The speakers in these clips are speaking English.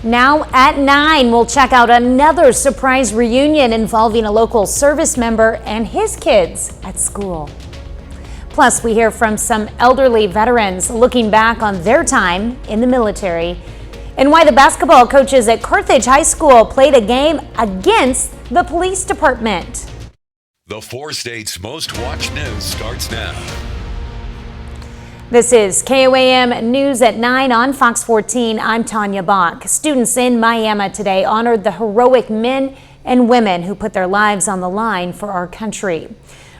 Now at 9, we'll check out another surprise reunion involving a local service member and his kids at school. Plus, we hear from some elderly veterans looking back on their time in the military and why the basketball coaches at Carthage High School played a game against the police department. The 4 states' most watched news starts now. This is KOAM News at 9 on Fox 14. I'm Tanya Bach. Students in Miami today honored the heroic men and women who put their lives on the line for our country.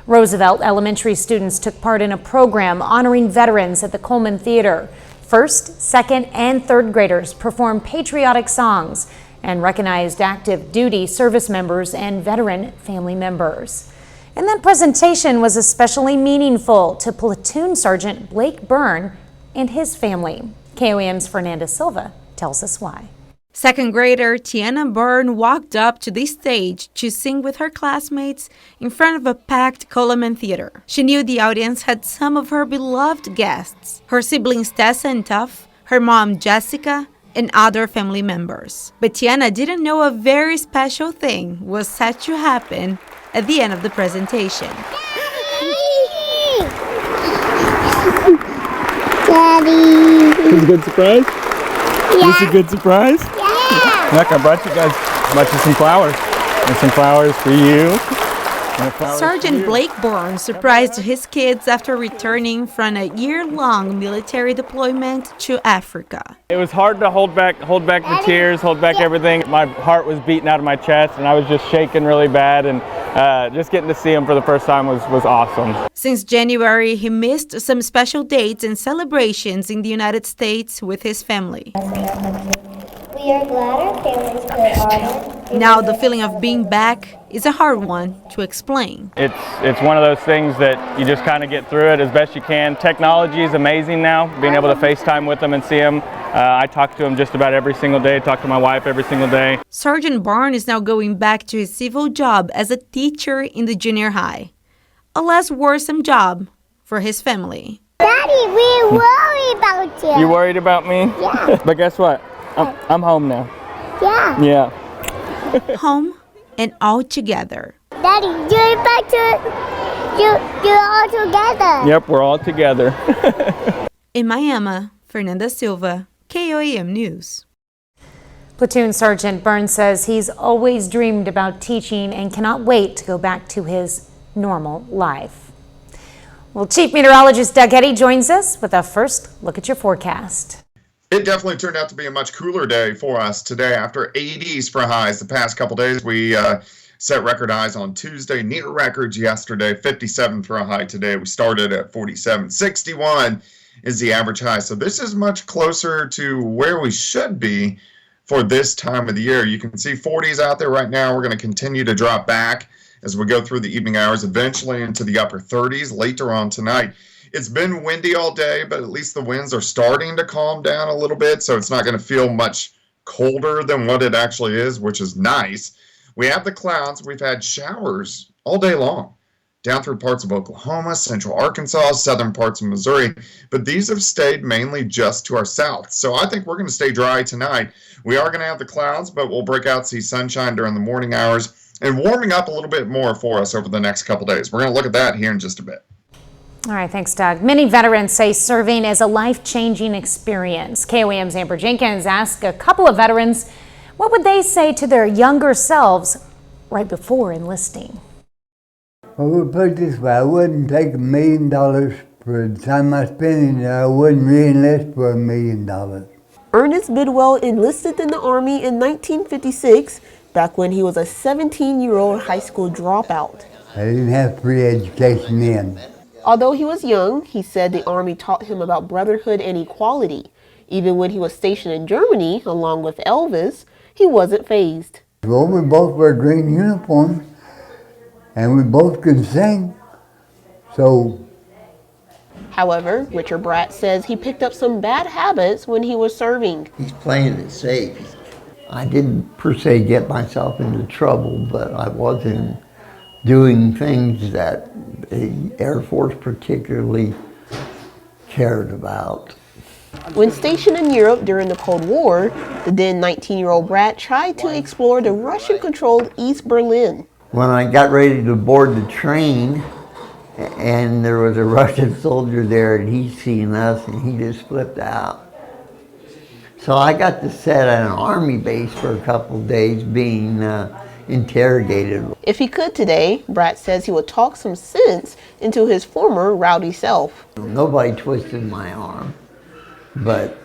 Roosevelt Elementary students took part in a program honoring veterans at the Coleman Theater. First, second, and third graders performed patriotic songs and recognized active duty service members and veteran family members. And that presentation was especially meaningful to Platoon Sergeant Blake Byrne and his family. KOAM's Fernanda Silva tells us why. Second grader Tiana Byrne walked up to the stage to sing with her classmates in front of a packed Coleman Theater. She knew the audience had some of her beloved guests, her siblings Tessa and Tuff, her mom Jessica, and other family members. But Tiana didn't know a very special thing was set to happen at the end of the presentation. Daddy! Is it a good surprise? Yeah. Is it a good surprise? Yeah! Look, I brought you some flowers. And some flowers for you. Sergeant Blake Byrne surprised his kids after returning from a year-long military deployment to Africa. It was hard to hold back the tears, hold back everything. My heart was beating out of my chest and I was just shaking really bad, and just getting to see him for the first time was awesome. Since January, he missed some special dates and celebrations in the United States with his family. We are glad our families play honor. Now the feeling of being back is a hard one to explain. It's one of those things that you just kind of get through it as best you can. Technology is amazing now, being able to FaceTime with them and see them. I talk to him just about every single day, talk to my wife every single day. Sergeant Byrne is now going back to his civil job as a teacher in the junior high. A less worrisome job for his family. Daddy, we worry about you. You worried about me? Yeah. But guess what? I'm home now. Yeah. Yeah. Home and all together. Daddy, you're back to you're all together. Yep, we're all together. In Miami, Fernanda Silva, KOAM News. Platoon Sergeant Byrne says he's always dreamed about teaching and cannot wait to go back to his normal life. Well, Chief Meteorologist Doug Eddy joins us with a first look at your forecast. It definitely turned out to be a much cooler day for us today. After 80s for highs the past couple days, we set record highs on Tuesday, near records yesterday, 57 for a high today. We started at 47. 61 is the average high. So this is much closer to where we should be for this time of the year. You can see 40s out there right now. We're going to continue to drop back as we go through the evening hours, eventually into the upper 30s later on tonight. It's been windy all day, but at least the winds are starting to calm down a little bit, so it's not going to feel much colder than what it actually is, which is nice. We have the clouds. We've had showers all day long, down through parts of Oklahoma, central Arkansas, southern parts of Missouri, but these have stayed mainly just to our south. So I think we're going to stay dry tonight. We are going to have the clouds, but we'll break out, see sunshine during the morning hours, and warming up a little bit more for us over the next couple days. We're going to look at that here in just a bit. All right, thanks, Doug. Many veterans say serving is a life-changing experience. KOAM's Amber Jenkins asked a couple of veterans what would they say to their younger selves right before enlisting. I would put it this way, I wouldn't take $1 million for the time I spent in there. I wouldn't re-enlist for $1 million. Ernest Bidwell enlisted in the Army in 1956, back when he was a 17-year-old high school dropout. I didn't have free education then. Although he was young, he said the Army taught him about brotherhood and equality. Even when he was stationed in Germany, along with Elvis, he wasn't fazed. Well, we both wear green uniforms, and we both could sing, so. However, Richard Bratt says he picked up some bad habits when he was serving. He's playing it safe. I didn't per se get myself into trouble, but I wasn't doing things that the Air Force particularly cared about. When stationed in Europe during the Cold War, the then 19-year-old Brat tried to explore the Russian-controlled East Berlin. When I got ready to board the train, and there was a Russian soldier there, and he seen us, and he just flipped out. So I got to sit at an army base for a couple of days being interrogated. If he could today, Brat says he would talk some sense into his former rowdy self. Nobody twisted my arm, but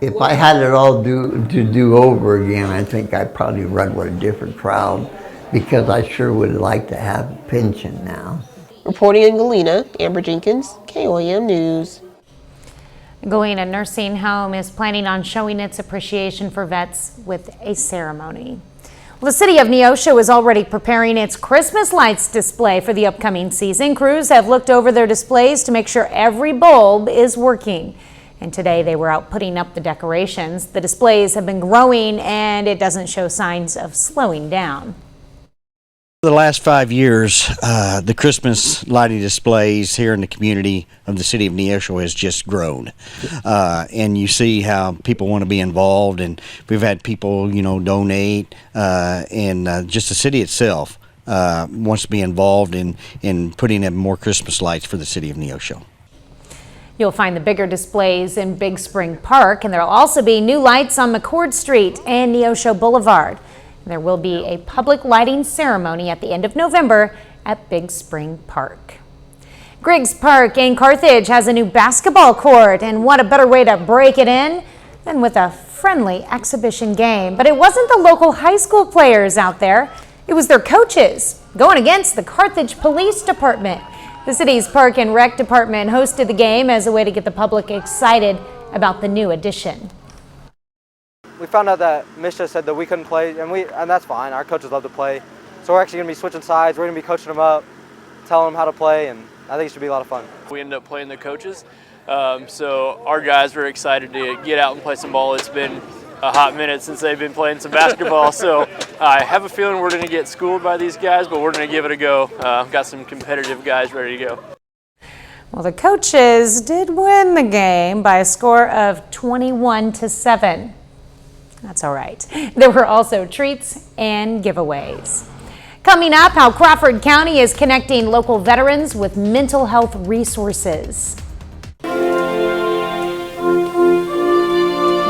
if I had it all to do over again, I think I'd probably run with a different crowd, because I sure would like to have a pension now. Reporting in Galena, Amber Jenkins, KOAM News. Galena Nursing Home is planning on showing its appreciation for vets with a ceremony. Well, the city of Neosho is already preparing its Christmas lights display for the upcoming season. Crews have looked over their displays to make sure every bulb is working. And today they were out putting up the decorations. The displays have been growing and it doesn't show signs of slowing down. For the last 5 years, the Christmas lighting displays here in the community of the city of Neosho has just grown. And you see how people want to be involved, and we've had people, donate, and just the city itself wants to be involved in putting in more Christmas lights for the city of Neosho. You'll find the bigger displays in Big Spring Park, and there'll also be new lights on McCord Street and Neosho Boulevard. There will be a public lighting ceremony at the end of November at Big Spring Park. Griggs Park in Carthage has a new basketball court, and what a better way to break it in than with a friendly exhibition game. But it wasn't the local high school players out there, it was their coaches going against the Carthage Police Department. The city's Park and Rec Department hosted the game as a way to get the public excited about the new addition. We found out that Misha said that we couldn't play, and that's fine. Our coaches love to play. So we're actually going to be switching sides. We're going to be coaching them up, telling them how to play, and I think it should be a lot of fun. We ended up playing the coaches, so our guys were excited to get out and play some ball. It's been a hot minute since they've been playing some basketball, so I have a feeling we're going to get schooled by these guys, but we're going to give it a go. Got some competitive guys ready to go. Well, the coaches did win the game by a score of 21-7. That's all right. There were also treats and giveaways. Coming up, how Crawford County is connecting local veterans with mental health resources.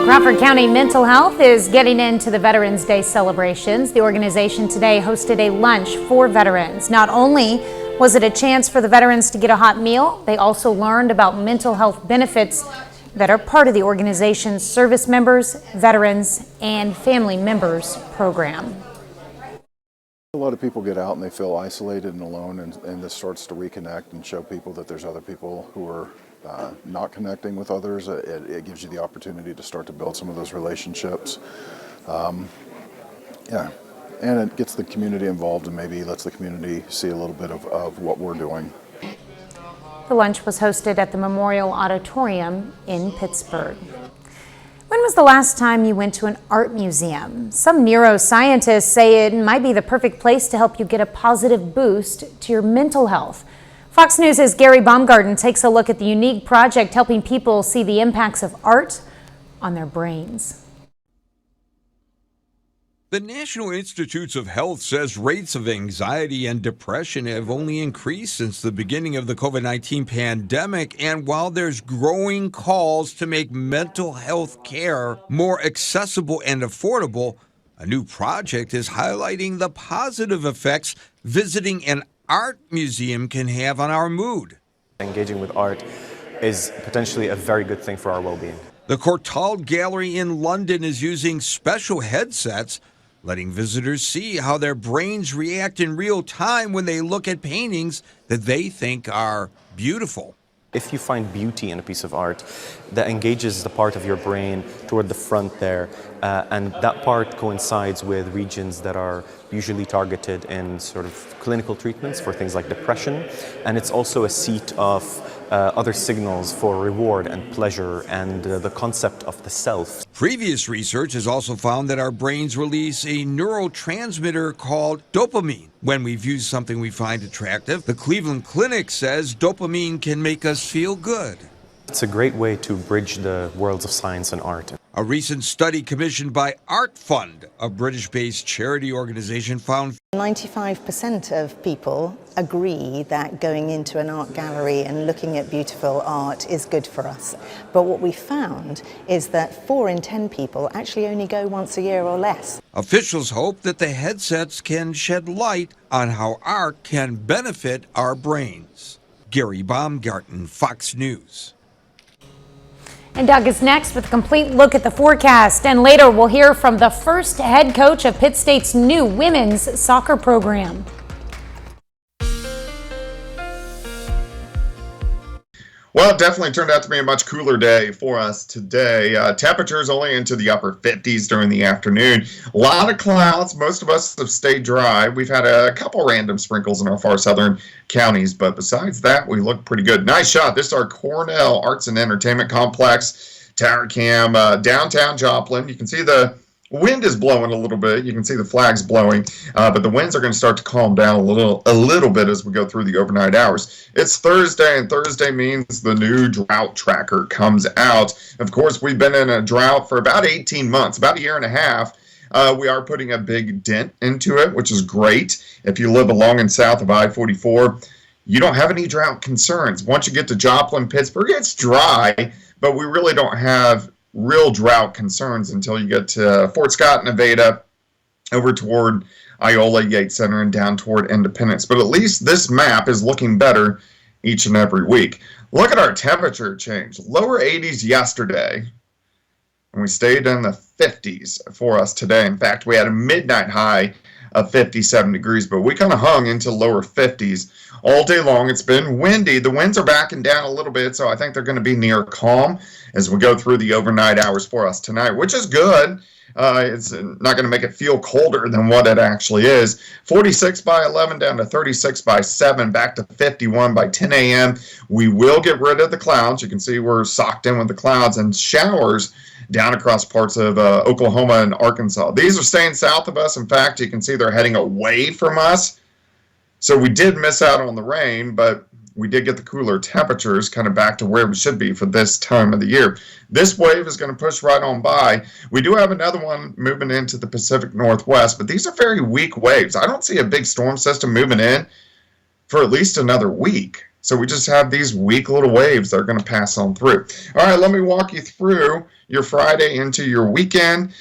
Crawford County Mental Health is getting into the Veterans Day celebrations. The organization today hosted a lunch for veterans. Not only was it a chance for the veterans to get a hot meal, they also learned about mental health benefits that are part of the organization's service members, veterans, and family members program. A lot of people get out and they feel isolated and alone, and this starts to reconnect and show people that there's other people who are not connecting with others. It gives you the opportunity to start to build some of those relationships. Yeah, and it gets the community involved and maybe lets the community see a little bit of what we're doing. The lunch was hosted at the Memorial Auditorium in Pittsburgh. When was the last time you went to an art museum? Some neuroscientists say it might be the perfect place to help you get a positive boost to your mental health. Fox News' Gary Baumgarten takes a look at the unique project helping people see the impacts of art on their brains. The National Institutes of Health says rates of anxiety and depression have only increased since the beginning of the COVID-19 pandemic. And while there's growing calls to make mental health care more accessible and affordable, a new project is highlighting the positive effects visiting an art museum can have on our mood. Engaging with art is potentially a very good thing for our well-being. The Courtauld Gallery in London is using special headsets, letting visitors see how their brains react in real time when they look at paintings that they think are beautiful. If you find beauty in a piece of art, that engages the part of your brain toward the front there, and that part coincides with regions that are usually targeted in sort of clinical treatments for things like depression, and it's also a seat of other signals for reward and pleasure and the concept of the self. Previous research has also found that our brains release a neurotransmitter called dopamine when we view something we find attractive. The Cleveland Clinic says dopamine can make us feel good. It's a great way to bridge the worlds of science and art. A recent study commissioned by Art Fund, a British-based charity organization, found 95% of people agree that going into an art gallery and looking at beautiful art is good for us. But what we found is that 4 in 10 people actually only go once a year or less. officials hope that the headsets can shed light on how art can benefit our brains. Gary Baumgarten, Fox News. And Doug is next with a complete look at the forecast. And later we'll hear from the first head coach of Pitt State's new women's soccer program. Well, it definitely turned out to be a much cooler day for us today. Temperatures only into the upper 50s during the afternoon. A lot of clouds. Most of us have stayed dry. We've had a couple random sprinkles in our far southern counties, but besides that, we look pretty good. Nice shot. This is our Cornell Arts and Entertainment Complex, Tower Cam, downtown Joplin. You can see the wind is blowing a little bit. You can see the flags blowing, but the winds are going to start to calm down a little bit as we go through the overnight hours. It's Thursday, and Thursday means the new drought tracker comes out. Of course, we've been in a drought for about 18 months, about a year and a half. We are putting a big dent into it, which is great. If you live along and south of I-44, you don't have any drought concerns. Once you get to Joplin, Pittsburgh, it's dry, but we really don't have real drought concerns until you get to Fort Scott, Nevada, over toward Iola, Yates Center, and down toward Independence. But at least this map is looking better each and every week. Look at our temperature change. Lower 80s yesterday, and we stayed in the 50s for us today. In fact, we had a midnight high of 57 degrees, but we kind of hung into lower 50s all day long. It's been windy. The winds are backing down a little bit, so I think they're going to be near calm as we go through the overnight hours for us tonight, which is good. It's not going to make it feel colder than what it actually is. 46 by 11 down to 36 by 7, back to 51 by 10 a.m. We will get rid of the clouds. You can see we're socked in with the clouds and showers down across parts of Oklahoma and Arkansas. These are staying south of us. In fact, you can see they're heading away from us. So we did miss out on the rain, but we did get the cooler temperatures kind of back to where we should be for this time of the year. This wave is going to push right on by. We do have another one moving into the Pacific Northwest, but these are very weak waves. I don't see a big storm system moving in for at least another week. So we just have these weak little waves that are going to pass on through. All right, let me walk you through your Friday into your weekend.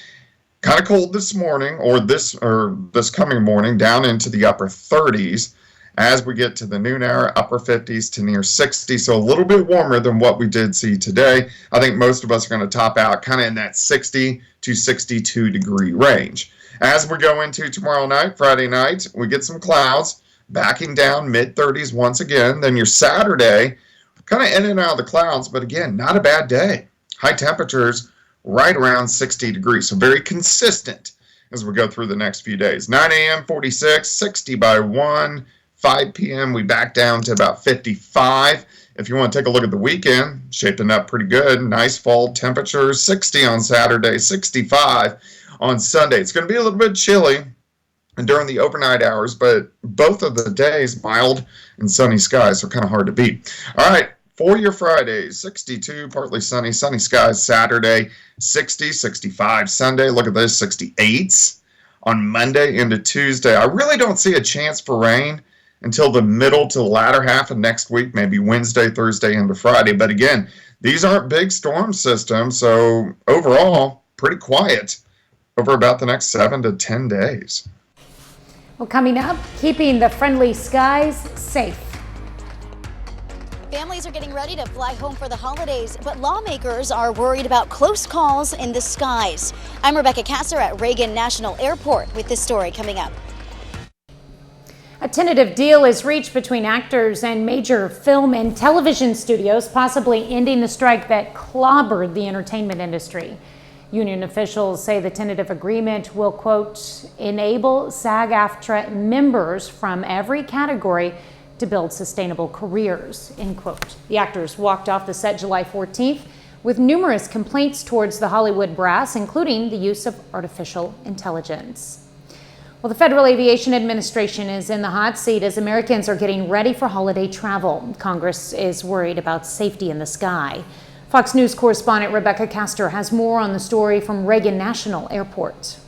Kind of cold this morning, or this coming morning, down into the upper 30s. As we get to the noon hour, upper 50s to near 60, so a little bit warmer than what we did see today. I think most of us are going to top out kind of in that 60 to 62 degree range. As we go into tomorrow night, Friday night, we get some clouds, backing down mid-30s once again. Then your Saturday, kind of in and out of the clouds, but again, not a bad day. High temperatures right around 60 degrees, so very consistent as we go through the next few days. 9 a.m., 46, 60 by 1. 5 p.m. we back down to about 55. If you want to take a look at the weekend, shaping up pretty good. Nice fall temperatures, 60 on Saturday, 65 on Sunday. It's going to be a little bit chilly during the overnight hours, but both of the days mild and sunny skies, so kind of hard to beat. All right, for your Fridays, 62, partly sunny, sunny skies Saturday, 60, 65 Sunday. Look at this, 68s on Monday into Tuesday. I really don't see a chance for rain until the middle to the latter half of next week, maybe Wednesday, Thursday, into Friday. But again, these aren't big storm systems, so overall, pretty quiet over about the next 7 to 10 days. Well, coming up, keeping the friendly skies safe. Families are getting ready to fly home for the holidays, but lawmakers are worried about close calls in the skies. I'm Rebecca Kasser at Reagan National Airport with this story coming up. A tentative deal is reached between actors and major film and television studios, possibly ending the strike that clobbered the entertainment industry. Union officials say the tentative agreement will, quote, enable SAG-AFTRA members from every category to build sustainable careers, end quote. The actors walked off the set July 14th with numerous complaints towards the Hollywood brass, including the use of artificial intelligence. Well, the Federal Aviation Administration is in the hot seat as Americans are getting ready for holiday travel. Congress is worried about safety in the sky. Fox News correspondent Rebecca Castor has more on the story from Reagan National Airport.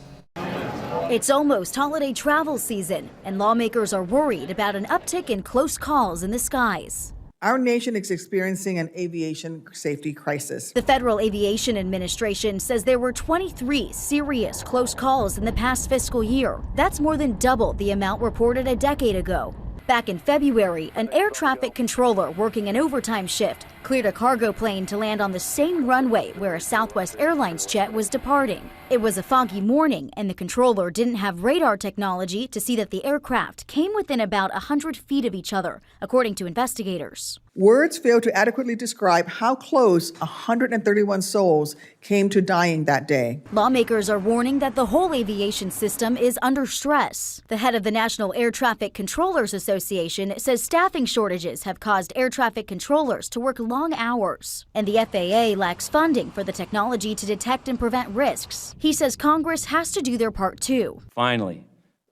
It's almost holiday travel season, and lawmakers are worried about an uptick in close calls in the skies. Our nation is experiencing an aviation safety crisis. The Federal Aviation Administration says there were 23 serious close calls in the past fiscal year. That's more than double the amount reported a decade ago. Back in February, an air traffic controller working an overtime shift cleared a cargo plane to land on the same runway where a Southwest Airlines jet was departing. It was a foggy morning, and the controller didn't have radar technology to see that the aircraft came within about 100 feet of each other, according to investigators. Words fail to adequately describe how close 131 souls came to dying that day. Lawmakers are warning that the whole aviation system is under stress. The head of the National Air Traffic Controllers Association says staffing shortages have caused air traffic controllers to work long hours, and the FAA lacks funding for the technology to detect and prevent risks. He says Congress has to do their part too. Finally,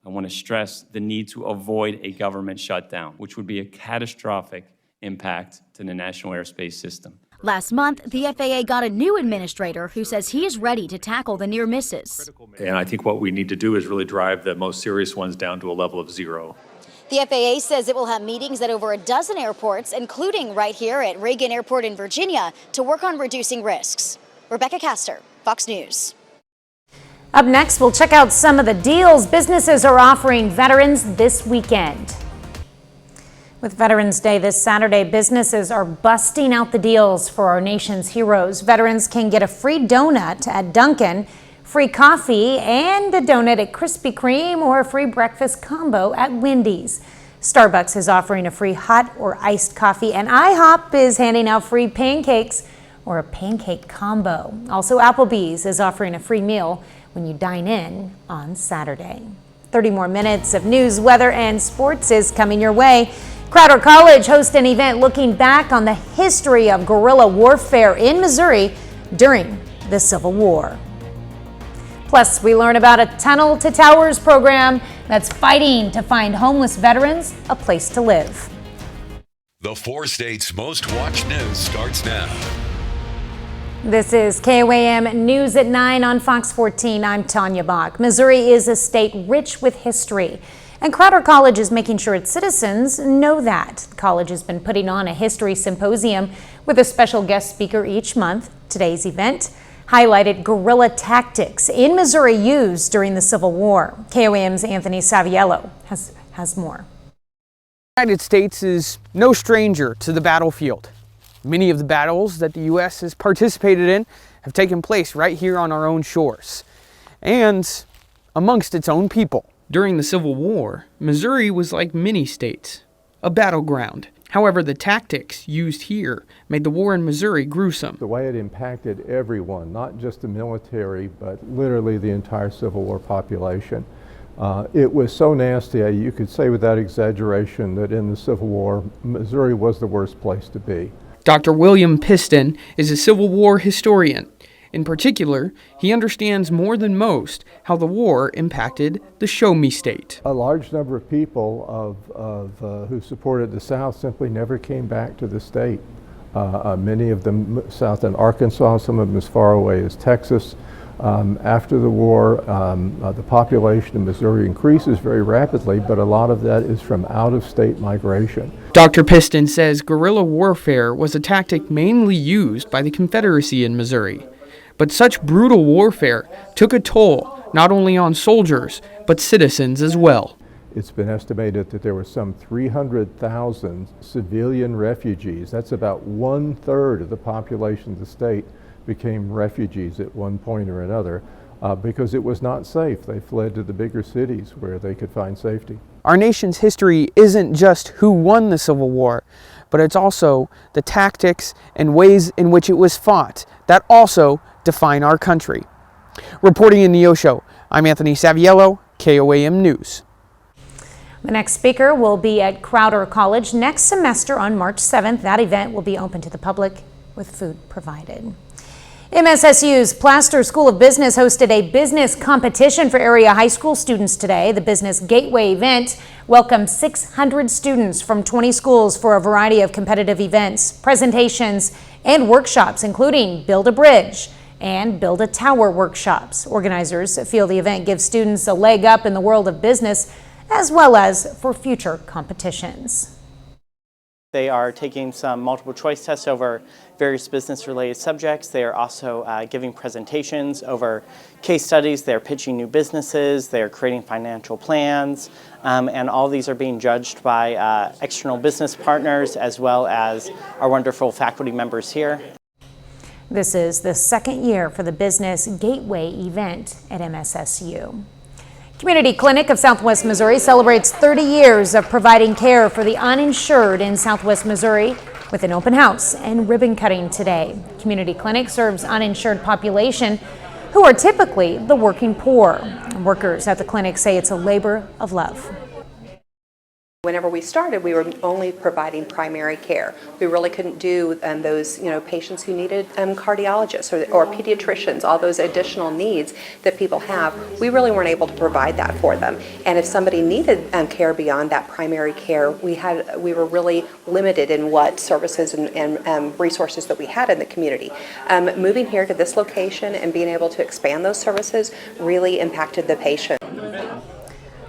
I want to stress the need to avoid a government shutdown, which would be a catastrophic impact to the national airspace system. Last month, the FAA got a new administrator who says he is ready to tackle the near misses. And I think what we need to do is really drive the most serious ones down to a level of zero. The FAA says it will have meetings at over a dozen airports, including right here at Reagan Airport in Virginia, to work on reducing risks. Rebecca Castor, Fox News. Up next, we'll check out some of the deals businesses are offering veterans this weekend. With Veterans Day this Saturday, businesses are busting out the deals for our nation's heroes. Veterans can get a free donut at Dunkin', free coffee and a donut at Krispy Kreme, or a free breakfast combo at Wendy's. Starbucks is offering a free hot or iced coffee, and IHOP is handing out free pancakes or a pancake combo. Also, Applebee's is offering a free meal when you dine in on Saturday. 30 more minutes of news, weather, and sports is coming your way. Crowder College hosts an event looking back on the history of guerrilla warfare in Missouri during the Civil War. Plus, we learn about a Tunnel to Towers program that's fighting to find homeless veterans a place to live. The 4 states' most watched news starts now. This is KOAM News at 9 on Fox 14. I'm Tanya Bach. Missouri is a state rich with history, and Crowder College is making sure its citizens know that. The college has been putting on a history symposium with a special guest speaker each month. Today's event highlighted guerrilla tactics in Missouri used during the Civil War. KOAM's Anthony Saviello has more. The United States is no stranger to the battlefield. Many of the battles that the U.S. has participated in have taken place right here on our own shores and amongst its own people. During the Civil War, Missouri was like many states, a battleground. However, the tactics used here made the war in Missouri gruesome. The way it impacted everyone, not just the military, but literally the entire Civil War population. It was so nasty, you could say without exaggeration, that in the Civil War, Missouri was the worst place to be. Dr. William Piston is a Civil War historian. In particular, he understands more than most how the war impacted the Show Me State. A large number of people who supported the South simply never came back to the state. Many of them south in Arkansas, some of them as far away as Texas. After the war, the population in Missouri increases very rapidly, but a lot of that is from out-of-state migration. Dr. Piston says guerrilla warfare was a tactic mainly used by the Confederacy in Missouri. But such brutal warfare took a toll not only on soldiers, but citizens as well. It's been estimated that there were some 300,000 civilian refugees. That's about 1/3 of the population of the state became refugees at one point or another because it was not safe. They fled to the bigger cities where they could find safety. Our nation's history isn't just who won the Civil War, but it's also the tactics and ways in which it was fought that also define our country. Reporting in Neosho, I'm Anthony Saviello, KOAM News. The next speaker will be at Crowder College next semester on March 7th. That event will be open to the public with food provided. MSSU's Plaster School of Business hosted a business competition for area high school students today. The Business Gateway event welcomed 600 students from 20 schools for a variety of competitive events, presentations, and workshops, including Build a Bridge and Build a Tower workshops. Organizers feel the event gives students a leg up in the world of business, as well as for future competitions. They are taking some multiple choice tests over various business-related subjects. They are also giving presentations over case studies. They're pitching new businesses. They're creating financial plans. And all these are being judged by external business partners as well as our wonderful faculty members here. This is the second year for the Business Gateway event at MSSU. Community Clinic of Southwest Missouri celebrates 30 years of providing care for the uninsured in Southwest Missouri with an open house and ribbon cutting today. Community Clinic serves uninsured population who are typically the working poor. Workers at the clinic say it's a labor of love. Whenever we started, we were only providing primary care. We really couldn't do those, patients who needed cardiologists or pediatricians, all those additional needs that people have. We really weren't able to provide that for them. And if somebody needed care beyond that primary care, we were really limited in what services and resources that we had in the community. Moving here to this location and being able to expand those services really impacted the patient.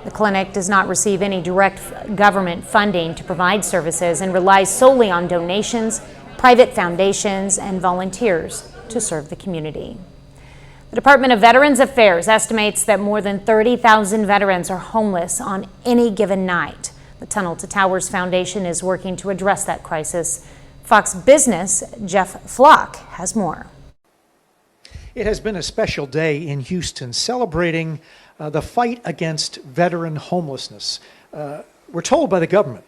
The clinic does not receive any direct government funding to provide services and relies solely on donations, private foundations, and volunteers to serve the community. The Department of Veterans Affairs estimates that more than 30,000 veterans are homeless on any given night. The Tunnel to Towers Foundation is working to address that crisis. Fox Business' Jeff Flock has more. It has been a special day in Houston celebrating the fight against veteran homelessness. We're told by the government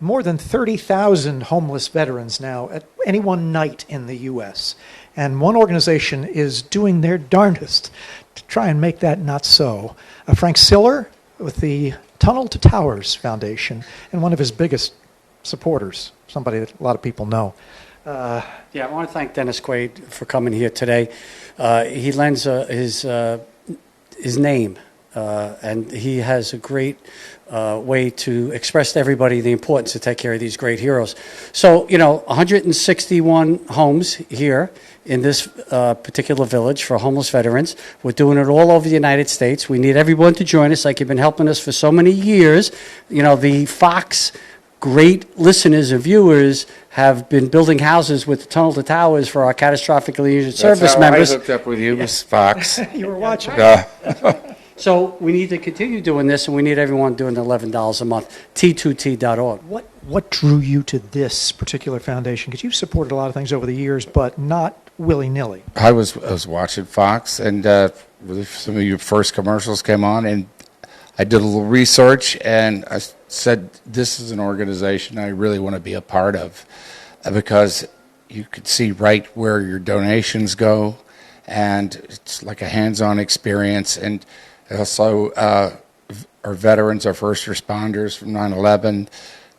more than 30,000 homeless veterans now at any one night in the U.S. And one organization is doing their darndest to try and make that not so. Frank Siller with the Tunnel to Towers Foundation and one of his biggest supporters, somebody that a lot of people know. Yeah, I want to thank Dennis Quaid for coming here today. He lends his name, and he has a great way to express to everybody the importance to take care of these great heroes. So, 161 homes here in this particular village for homeless veterans. We're doing it all over the United States. We need everyone to join us like you've been helping us for so many years. The Fox great listeners and viewers have been building houses with the Tunnel to Towers for our catastrophically injured service members. I hooked up with you, Ms. Fox. You were watching. So we need to continue doing this, and we need everyone doing $11 a month. T2T.org. What drew you to this particular foundation? Because you've supported a lot of things over the years, but not willy-nilly. I was watching Fox, and some of your first commercials came on, and I did a little research, and I said, this is an organization I really want to be a part of, because you could see right where your donations go, and it's like a hands-on experience. And also our veterans, our first responders from 9/11,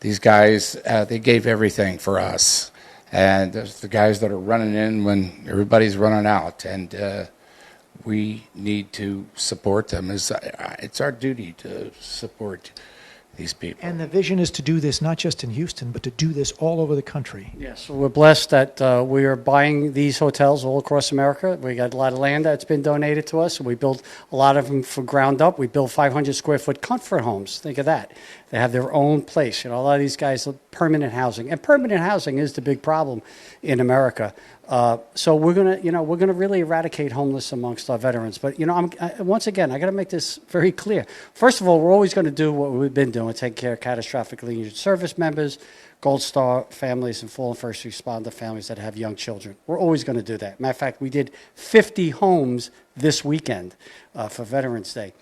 these guys, they gave everything for us. And there's the guys that are running in when everybody's running out, and we need to support them. It's our duty to support these people. And the vision is to do this not just in Houston, but to do this all over the country. Yes, we're blessed that we are buying these hotels all across America. We got a lot of land that's been donated to us. We built a lot of them from ground up. We built 500 square foot comfort homes. Think of that. They have their own place. A lot of these guys have permanent housing, and permanent housing is the big problem in America. So we're gonna really eradicate homeless amongst our veterans. But once again, I got to make this very clear. First of all, we're always going to do what we've been doing: take care of catastrophically injured service members, Gold Star families, and fallen first responder families that have young children. We're always going to do that. Matter of fact, we did 50 homes this weekend for Veterans Day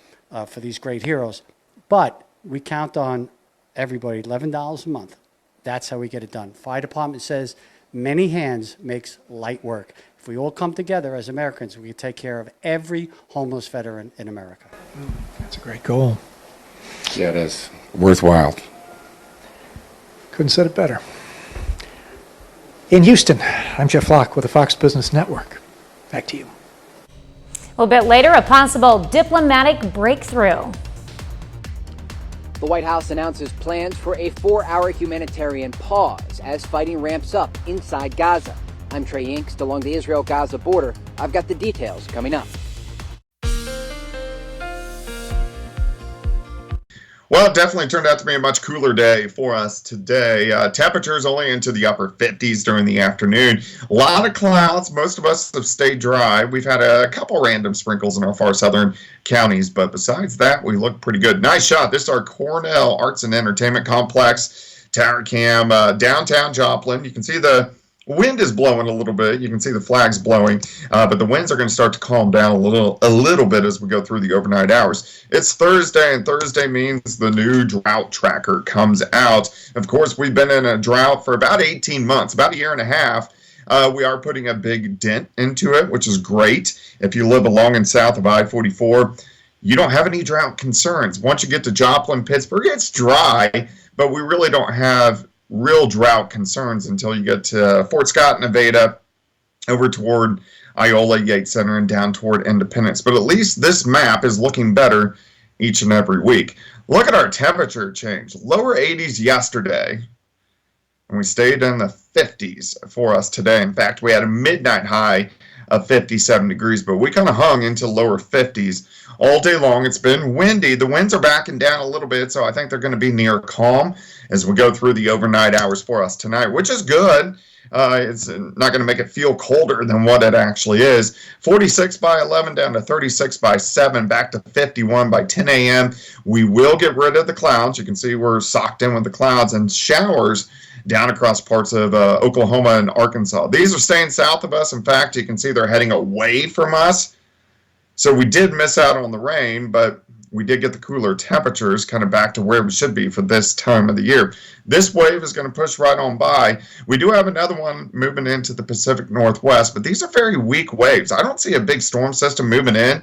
for these great heroes. But we count on everybody, $11 a month. That's how we get it done. Fire department says many hands makes light work. If we all come together as Americans, we can take care of every homeless veteran in America. That's a great goal. Yeah, it is. Worthwhile. Couldn't have said it better. In Houston, I'm Jeff Flock with the Fox Business Network. Back to you. A little bit later, a possible diplomatic breakthrough. The White House announces plans for a 4-hour humanitarian pause as fighting ramps up inside Gaza. I'm Trey Yingst along the Israel-Gaza border. I've got the details coming up. Well, it definitely turned out to be a much cooler day for us today. Temperatures only into the upper 50s during the afternoon. A lot of clouds. Most of us have stayed dry. We've had a couple random sprinkles in our far southern counties, but besides that, we look pretty good. Nice shot. This is our Cornell Arts and Entertainment Complex, Tower Cam, downtown Joplin. You can see the wind is blowing a little bit. You can see the flags blowing, but the winds are going to start to calm down a little bit as we go through the overnight hours. It's Thursday, and Thursday means the new drought tracker comes out. Of course, we've been in a drought for about 18 months, about a year and a half. We are putting a big dent into it, which is great. If you live along and south of I-44, you don't have any drought concerns. Once you get to Joplin, Pittsburgh, it's dry, but we really don't have real drought concerns until you get to Fort Scott, Nevada, over toward Iola, Yates Center, and down toward Independence. But at least this map is looking better each and every week. Look at our temperature change. Lower 80s yesterday, and we stayed in the 50s for us today. In fact, we had a midnight high of 57 degrees, but we kind of hung into lower 50s all day long. It's been windy. The winds are backing down a little bit, so I think they're going to be near calm as we go through the overnight hours for us tonight, which is good. It's not going to make it feel colder than what it actually is. 46 by 11 down to 36 by 7, back to 51 by 10 a.m. We will get rid of the clouds. You can see we're socked in with the clouds and showers down across parts of Oklahoma and Arkansas. These are staying south of us. In fact, you can see they're heading away from us. So we did miss out on the rain, but we did get the cooler temperatures kind of back to where we should be for this time of the year. This wave is going to push right on by. We do have another one moving into the Pacific Northwest, but these are very weak waves. I don't see a big storm system moving in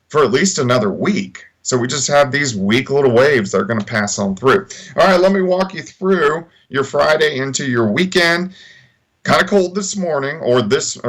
for at least another week. So we just have these weak little waves that are going to pass on through. All right, let me walk you through your Friday into your weekend. Kind of cold this morning, or this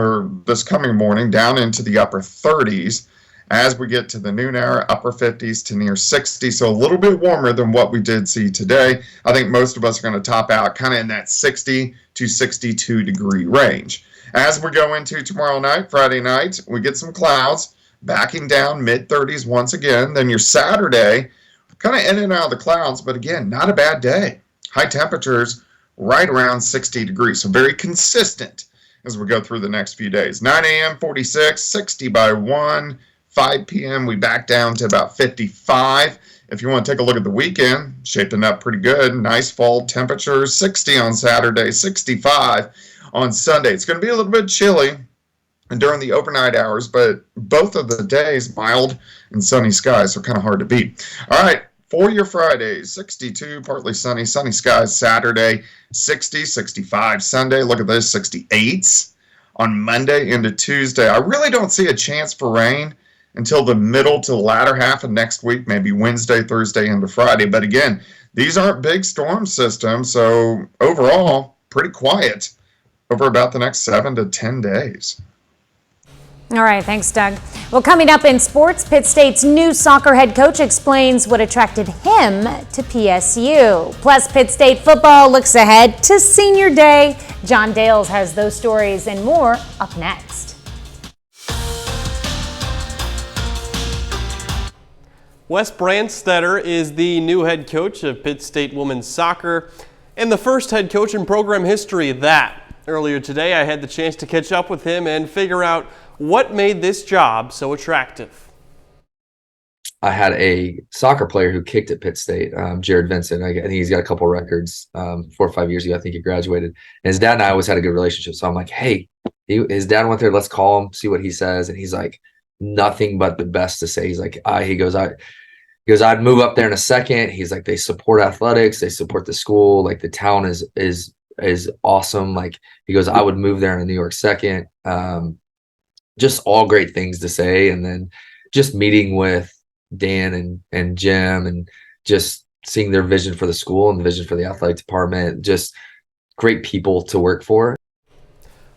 coming morning, down into the upper 30s. As we get to the noon hour, upper 50s to near 60, so a little bit warmer than what we did see today. I think most of us are going to top out kind of in that 60 to 62 degree range. As we go into tomorrow night, Friday night, we get some clouds, backing down mid-30s once again. Then your Saturday, kind of in and out of the clouds, but again, not a bad day. High temperatures right around 60 degrees, so very consistent as we go through the next few days. 9 a.m., 46, 60 by 1. 5 p.m. we back down to about 55. If you want to take a look at the weekend, shaping up pretty good. Nice fall temperatures, 60 on Saturday, 65 on Sunday. It's going to be a little bit chilly during the overnight hours, but both of the days mild and sunny skies, so kind of hard to beat. All right, for your Fridays, 62, partly sunny, sunny skies Saturday, 60, 65 Sunday. Look at this, 68s on Monday into Tuesday. I really don't see a chance for rain until the middle to the latter half of next week, maybe Wednesday, Thursday, into Friday. But again, these aren't big storm systems, so overall, pretty quiet over about the next 7 to 10 days. All right, thanks, Doug. Well, coming up in sports, Pitt State's new soccer head coach explains what attracted him to PSU. Plus, Pitt State football looks ahead to Senior Day. John Dales has those stories and more up next. Wes Brandstetter is the new head coach of Pitt State women's soccer and the first head coach in program history at that. Earlier today, I had the chance to catch up with him and figure out what made this job so attractive. I had a soccer player who kicked at Pitt State, Jared Vincent. I think he's got a couple records 4 or 5 years ago. I think he graduated. And his dad and I always had a good relationship. So I'm like, hey, his dad went there. Let's call him, see what he says. And he's like, nothing but the best to say. He's like, he goes, I'd move up there in a second. He's like, they support athletics, they support the school, like the town is awesome. Like he goes, I would move there in a New York second. Just all great things to say. And then just meeting with Dan and Jim and just seeing their vision for the school and the vision for the athletic department, just great people to work for.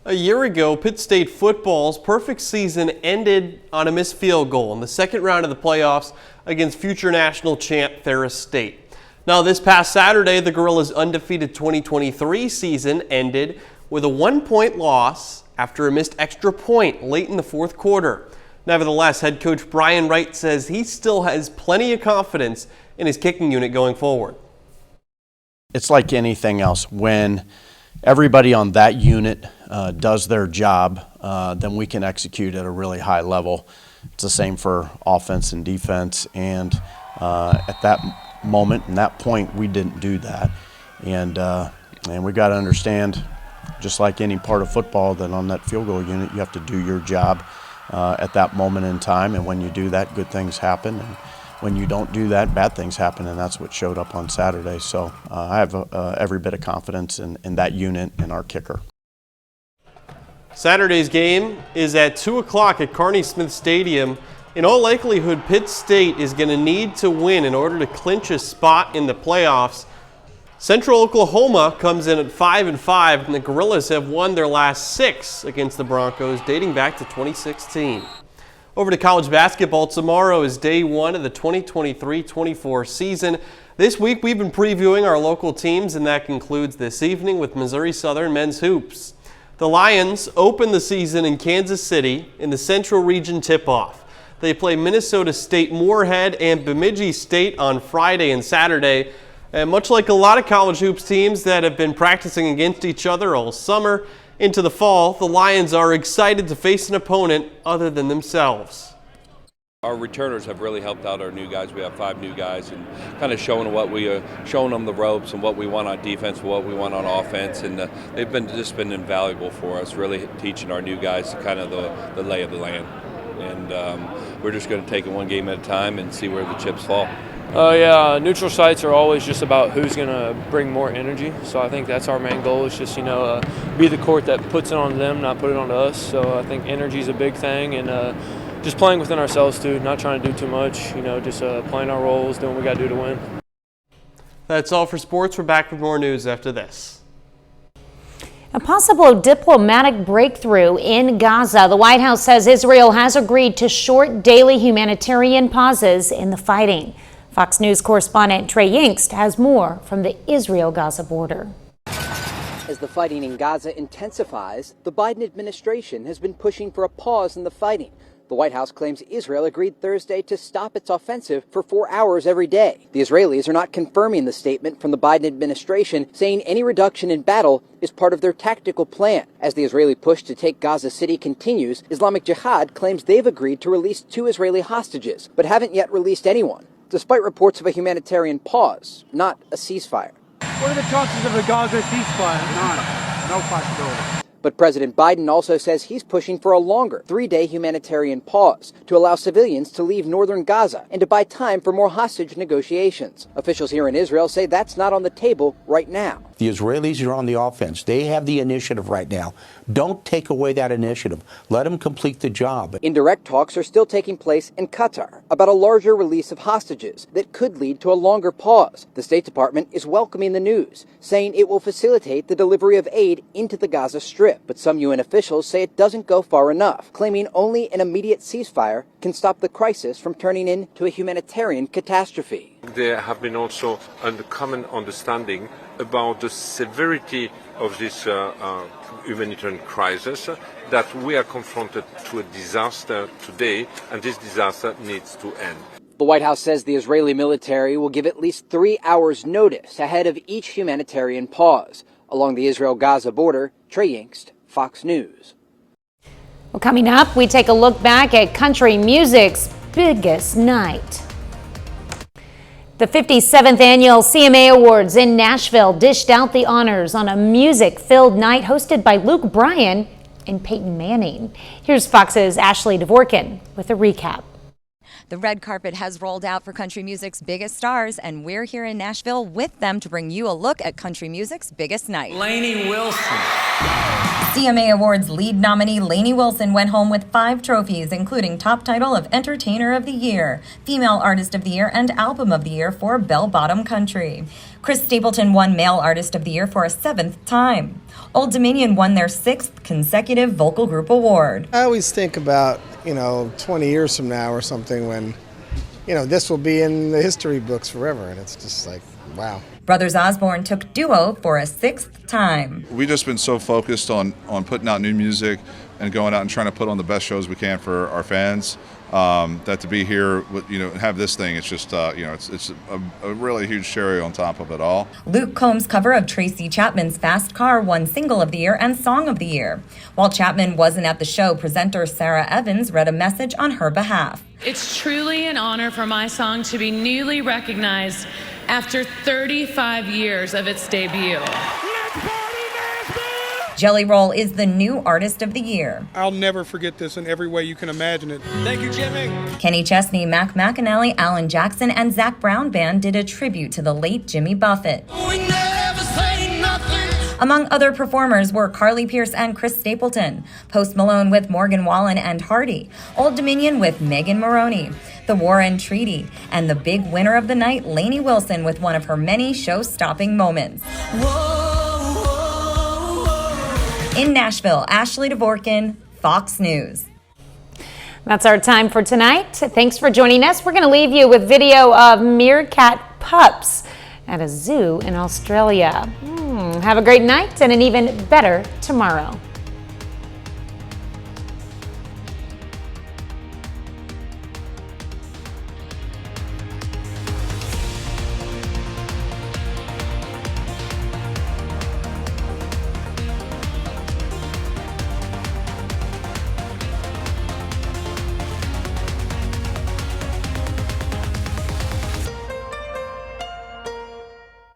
A year ago, Pitt State football's perfect season ended on a missed field goal in the second round of the playoffs against future national champ Ferris State. Now, this past Saturday, the Gorillas' undefeated 2023 season ended with a 1-point loss after a missed extra point late in the fourth quarter. Nevertheless, head coach Brian Wright says he still has plenty of confidence in his kicking unit going forward. It's like anything else. When everybody on that unit does their job, then we can execute at a really high level. It's the same for offense and defense, and at that moment and that point, we didn't do that. And we got to understand, just like any part of football, that on that field goal unit, you have to do your job at that moment in time, and when you do that, good things happen. And when you don't do that, bad things happen, and that's what showed up on Saturday. So I have every bit of confidence in that unit and our kicker. Saturday's game is at 2 o'clock at Carney Smith Stadium. In all likelihood, Pitt State is going to need to win in order to clinch a spot in the playoffs. Central Oklahoma comes in at 5-5, and the Gorillas have won their last 6 against the Broncos, dating back to 2016. Over to college basketball. Tomorrow is day 1 of the 2023-24 season. This week we've been previewing our local teams, and that concludes this evening with Missouri Southern men's hoops. The Lions open the season in Kansas City in the Central Region tip-off. They play Minnesota State Moorhead and Bemidji State on Friday and Saturday. And much like a lot of college hoops teams that have been practicing against each other all summer into the fall, the Lions are excited to face an opponent other than themselves. Our returners have really helped out our new guys. We have 5 new guys, and kind of showing them the ropes and what we want on defense, what we want on offense, and they've just been invaluable for us, really teaching our new guys kind of the lay of the land. And we're just going to take it one game at a time and see where the chips fall. Neutral sites are always just about who's going to bring more energy. So I think that's our main goal, is just, be the court that puts it on them, not put it on us. So I think energy is a big thing, and just playing within ourselves too, not trying to do too much, just playing our roles, doing what we got to do to win. That's all for sports. We're back with more news after this. A possible diplomatic breakthrough in Gaza. The White House says Israel has agreed to short daily humanitarian pauses in the fighting. Fox News correspondent Trey Yingst has more from the Israel-Gaza border. As the fighting in Gaza intensifies, the Biden administration has been pushing for a pause in the fighting. The White House claims Israel agreed Thursday to stop its offensive for 4 hours every day. The Israelis are not confirming the statement from the Biden administration, saying any reduction in battle is part of their tactical plan. As the Israeli push to take Gaza City continues, Islamic Jihad claims they've agreed to release 2 Israeli hostages, but haven't yet released anyone, despite reports of a humanitarian pause, not a ceasefire. What are the chances of a Gaza ceasefire? None. No possibility. But President Biden also says he's pushing for a longer 3-day humanitarian pause to allow civilians to leave northern Gaza and to buy time for more hostage negotiations. Officials here in Israel say that's not on the table right now. The Israelis are on the offense. They have the initiative right now. Don't take away that initiative. Let them complete the job. Indirect talks are still taking place in Qatar about a larger release of hostages that could lead to a longer pause. The State Department is welcoming the news, saying it will facilitate the delivery of aid into the Gaza Strip. But some UN officials say it doesn't go far enough, claiming only an immediate ceasefire can stop the crisis from turning into a humanitarian catastrophe. There have been also a common understanding about the severity of this humanitarian crisis, that we are confronted to a disaster today, and this disaster needs to end. The White House says the Israeli military will give at least 3 hours' notice ahead of each humanitarian pause. Along the Israel-Gaza border, Trey Yingst, Fox News. Well, coming up, we take a look back at country music's biggest night. The 57th annual CMA Awards in Nashville dished out the honors on a music-filled night hosted by Luke Bryan and Peyton Manning. Here's Fox's Ashley Dvorkin with a recap. The red carpet has rolled out for country music's biggest stars, and we're here in Nashville with them to bring you a look at country music's biggest night. Lainey Wilson. CMA Awards lead nominee Lainey Wilson went home with 5 trophies, including top title of Entertainer of the Year, Female Artist of the Year, and Album of the Year for Bell Bottom Country. Chris Stapleton won Male Artist of the Year for a 7th time. Old Dominion won their 6th consecutive vocal group award. I always think about, 20 years from now or something when, this will be in the history books forever. And it's just like, wow. Brothers Osborne took duo for a 6th time. We've just been so focused on putting out new music and going out and trying to put on the best shows we can for our fans. That to be here, have this thing, it's just, it's a really huge cherry on top of it all. Luke Combs' cover of Tracy Chapman's Fast Car won Single of the Year and Song of the Year. While Chapman wasn't at the show, presenter Sarah Evans read a message on her behalf. It's truly an honor for my song to be newly recognized after 35 years of its debut. Jelly Roll is the new Artist of the Year. I'll never forget this in every way you can imagine it. Thank you, Jimmy. Kenny Chesney, Mac McAnally, Alan Jackson, and Zach Brown Band did a tribute to the late Jimmy Buffett. Among other performers were Carly Pearce and Chris Stapleton, Post Malone with Morgan Wallen and Hardy, Old Dominion with Megan Moroney, The Warren Treaty, and the big winner of the night, Lainey Wilson, with one of her many show-stopping moments. In Nashville, Ashley Dvorkin, Fox News. That's our time for tonight. Thanks for joining us. We're going to leave you with video of meerkat pups at a zoo in Australia. Have a great night and an even better tomorrow.